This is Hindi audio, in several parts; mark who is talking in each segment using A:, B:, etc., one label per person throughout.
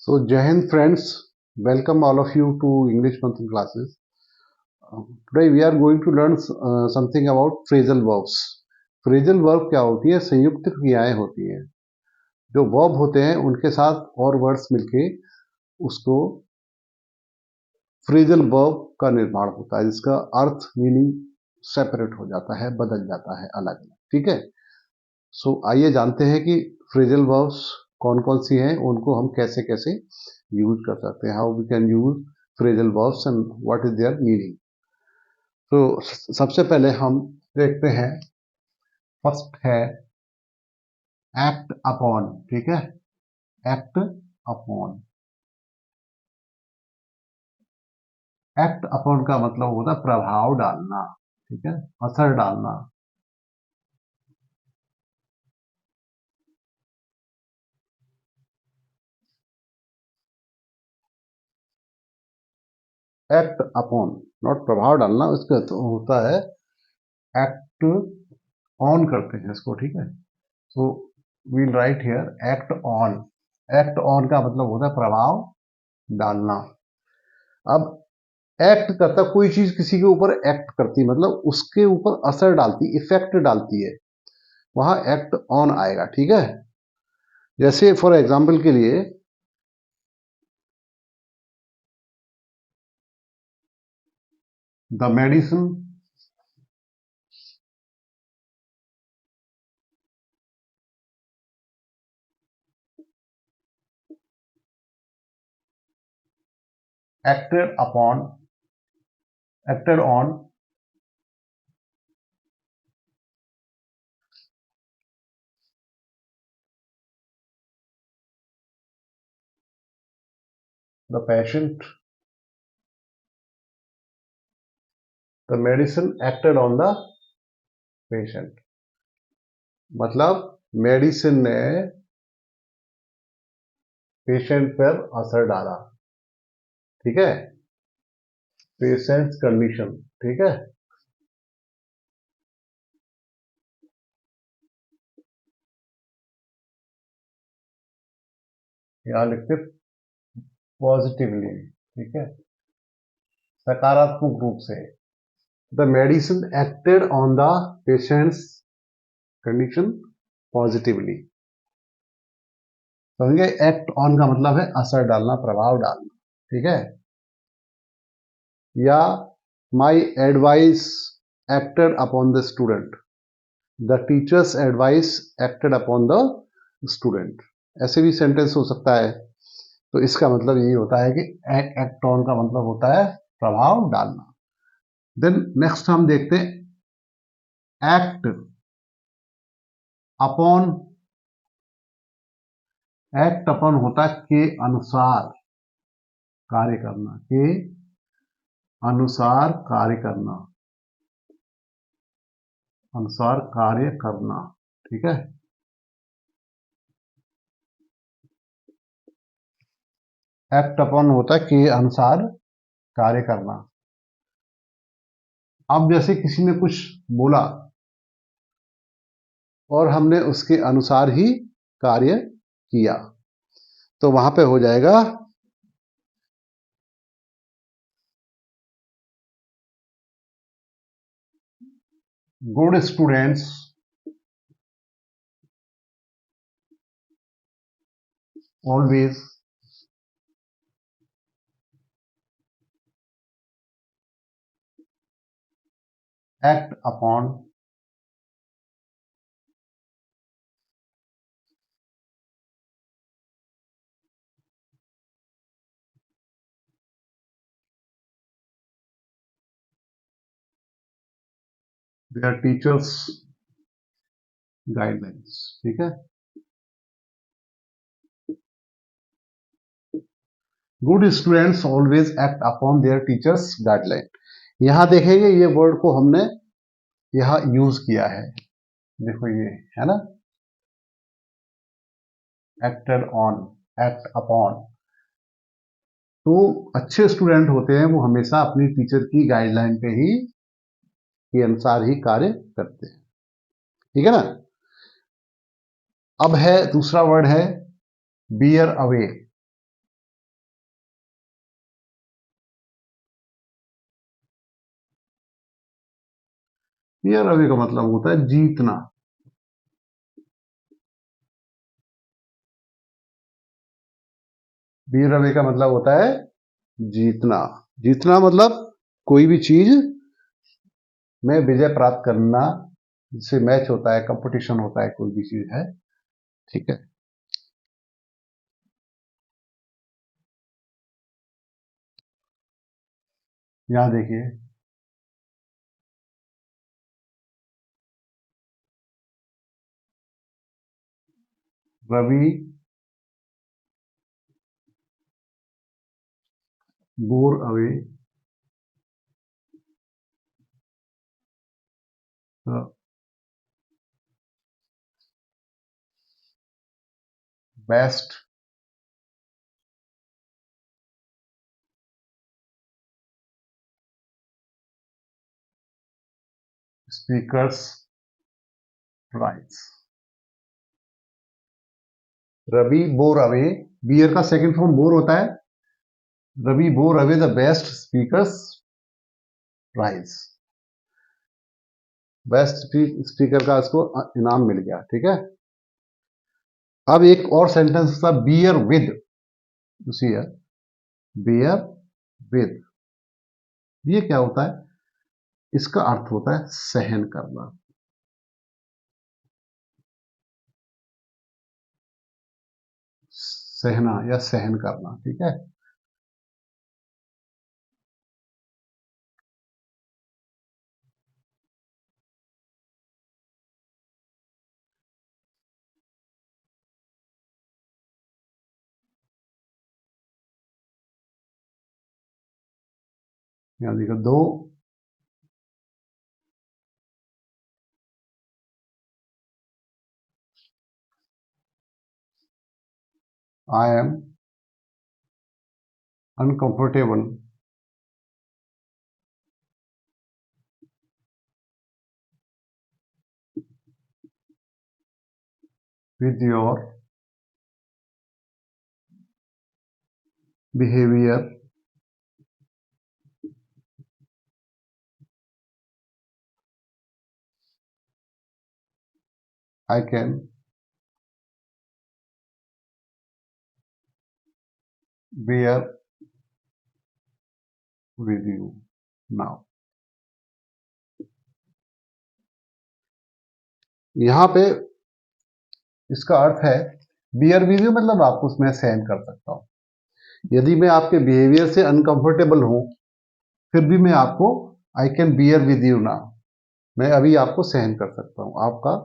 A: So, Jai Hind friends, welcome all of you to English Manthan classes. Today we are going to learn something about phrasal verbs. Phrasal verb क्या होती है? संयुक्त क्रियाएं होती हैं। जो वर्ब होते हैं उनके साथ और वर्ड्स मिलके उसको फ्रेजल वर्ब का निर्माण होता है, जिसका अर्थ मीनिंग सेपरेट हो जाता है, बदल जाता है अलग अलग। ठीक है। सो आइए जानते हैं कि फ्रेजल वर्ब्स कौन कौन सी हैं, उनको हम कैसे कैसे यूज कर सकते हैं, how we can use phrasal verbs and what is their meaning. तो सबसे पहले हम देखते हैं, फर्स्ट है एक्ट अपॉन। ठीक है, एक्ट अपॉन। एक्ट अपॉन का मतलब होता है प्रभाव डालना। ठीक है, असर डालना। एक्ट अपॉन, नॉट प्रभाव डालना, उसका तो होता है एक्ट ऑन करते हैं इसको। ठीक है, so we'll write here act on. Act on का मतलब होता है प्रभाव डालना। अब एक्ट करता, कोई चीज किसी के ऊपर एक्ट करती मतलब उसके ऊपर असर डालती, इफेक्ट डालती है, वहां एक्ट ऑन आएगा। ठीक है, जैसे फॉर एग्जाम्पल के लिए the medicine acted upon, acted on the patient, the medicine acted on the patient। मतलब मेडिसिन ने पेशेंट पर असर डाला। ठीक है, पेशेंट कंडीशन। ठीक है, यहां लिखते पॉजिटिवली। ठीक है, सकारात्मक रूप से। The medicine acted on the patients condition positively. समझे? एक्ट ऑन का मतलब है असर डालना, प्रभाव डालना। ठीक है, या my advice acted upon the student, the teachers advice acted upon the student. ऐसे भी सेंटेंस हो सकता है। तो इसका मतलब यही होता है कि एक्ट ऑन का मतलब होता है प्रभाव डालना। देन नेक्स्ट हम देखते हैं एक्ट अपॉन। एक्ट अपॉन होता है के अनुसार कार्य करना, के अनुसार कार्य करना, अनुसार कार्य करना। ठीक है, एक्ट अपॉन होता है के अनुसार कार्य करना। अब जैसे किसी ने कुछ बोला और हमने उसके अनुसार ही कार्य किया, तो वहां पे हो जाएगा good students always act upon their teachers guidelines. ठीक है, good students always act upon their teachers guideline. यहां देखेंगे ये वर्ड को हमने यहां यूज किया है। देखो ये है ना, एक्टेड ऑन, एक्ट अपॉन। तो अच्छे स्टूडेंट होते हैं वो हमेशा अपनी टीचर की गाइडलाइन पे ही के अनुसार ही कार्य करते हैं। ठीक है ना। अब है दूसरा वर्ड है बियर अवे। बियर अवे का मतलब होता है जीतना। बियर अवे का मतलब होता है जीतना। जीतना मतलब कोई भी चीज में विजय प्राप्त करना, जिससे मैच होता है, कंपटीशन होता है, कोई भी चीज है। ठीक है। यहां देखिए, Ravi bore away the best speakers prize. Ravi bore away, bear का सेकंड फॉर्म बोर होता है। Ravi bore away the best speakers prize. Best speaker का इसको इनाम मिल गया। ठीक है। अब एक और सेंटेंस था, बियर विद, उसी है, बियर विद। ये क्या होता है? इसका अर्थ होता है सहन करना। सहना या सहन करना। ठीक है। यहां देखो, दो I am uncomfortable with your behaviour, I can bear with you now. यहां पे इसका अर्थ है, बियर विद यू मतलब आपको उसमें सहन कर सकता हूं। यदि मैं आपके बिहेवियर से अनकंफर्टेबल हूं, फिर भी मैं आपको, I can bear with you now, मैं अभी आपको सहन कर सकता हूं, आपका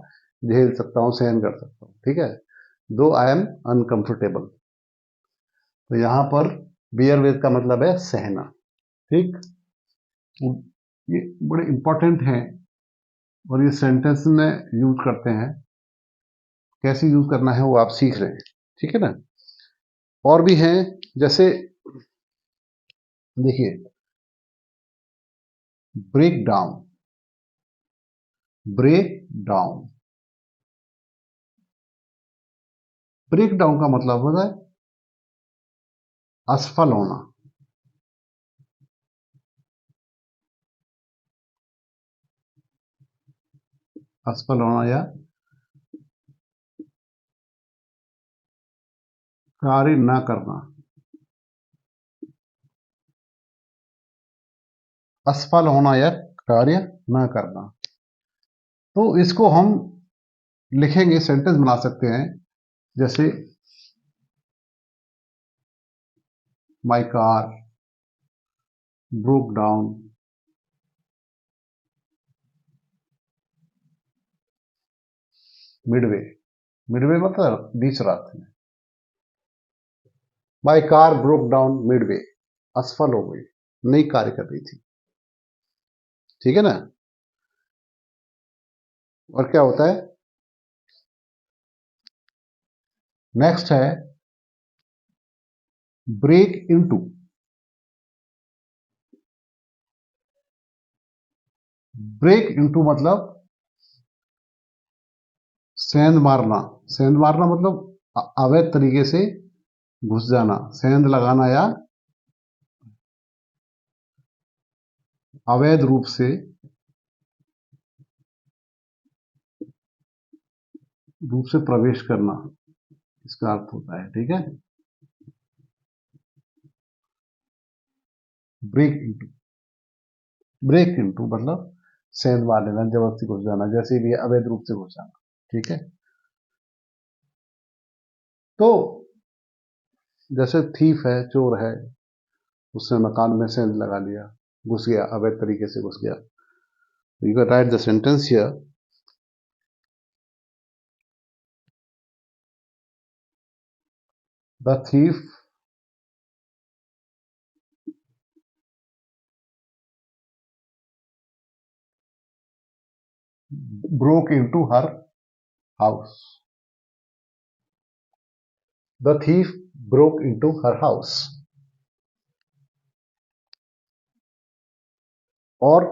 A: झेल सकता हूं, सहन कर सकता हूं। ठीक है। दो आई एम अनकंफर्टेबल, तो यहां पर बियर विद का मतलब है सहना। ठीक। ये बड़े इंपॉर्टेंट हैं और ये सेंटेंस में यूज करते हैं। कैसे यूज करना है वो आप सीख रहे हैं। ठीक है ना। और भी हैं, जैसे देखिए, break down. Break down, break down का मतलब होता है असफल होना। असफल होना या कार्य न करना। असफल होना या कार्य न करना। तो इसको हम लिखेंगे, सेंटेंस बना सकते हैं, जैसे my car broke down Midway. Midway मतलब बीच रास्ते में। My car broke down Midway, असफल हो गई, नहीं कार्य कर रही थी। ठीक है ना। और क्या होता है, नेक्स्ट है ब्रेक इनटू। ब्रेक इनटू मतलब सेंध मारना। सेंध मारना मतलब अवैध तरीके से घुस जाना, सेंध लगाना या अवैध रूप से रूप से प्रवेश करना इसका अर्थ होता है। ठीक है, ब्रेक इनटू, ब्रेक इनटू मतलब सेंध मार लेना, जबरदस्ती घुस जाना, जैसे भी अवैध रूप से घुस जाना। ठीक है, तो जैसे थीफ है, चोर है, उसने मकान में सेंध लगा लिया, घुस गया, अवैध तरीके से घुस गया। You can write the sentence here, the thief broke into her house. The thief broke into her house. और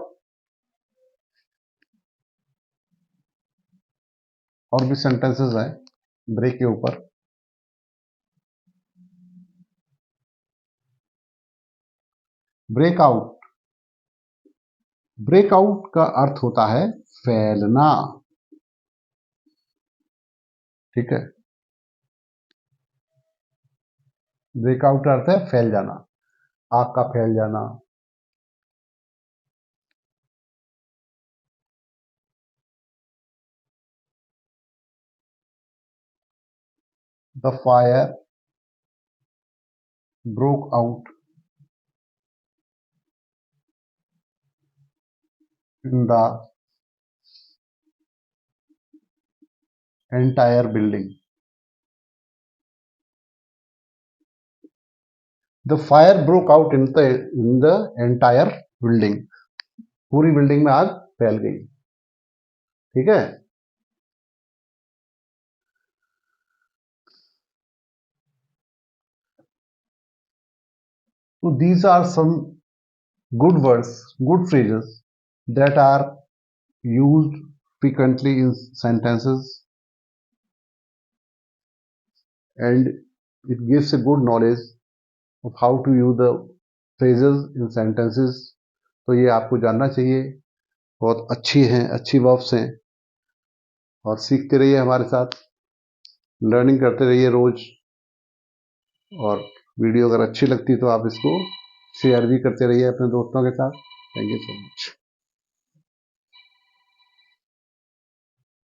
A: भी सेंटेंसेस हैं ब्रेक के ऊपर। ब्रेकआउट, ब्रेकआउट का अर्थ होता है फैलना। ठीक है, ब्रेकआउट का अर्थ है फैल जाना, आग का फैल जाना। The fire broke out in the entire building. The fire broke out in the entire building, पूरी बिल्डिंग में आग फैल गई। ठीक है, so these are some good words, good phrases that are used frequently in sentences, and it gives a good knowledge of how to use the phrases in sentences. तो ये आपको जानना चाहिए, बहुत अच्छी हैं, अच्छी वर्ब्स हैं, और सीखते रहिए हमारे साथ, लर्निंग करते रहिए रोज। और वीडियो अगर अच्छी लगती तो आप इसको शेयर भी करते रहिए अपने दोस्तों के साथ। Thank you so much.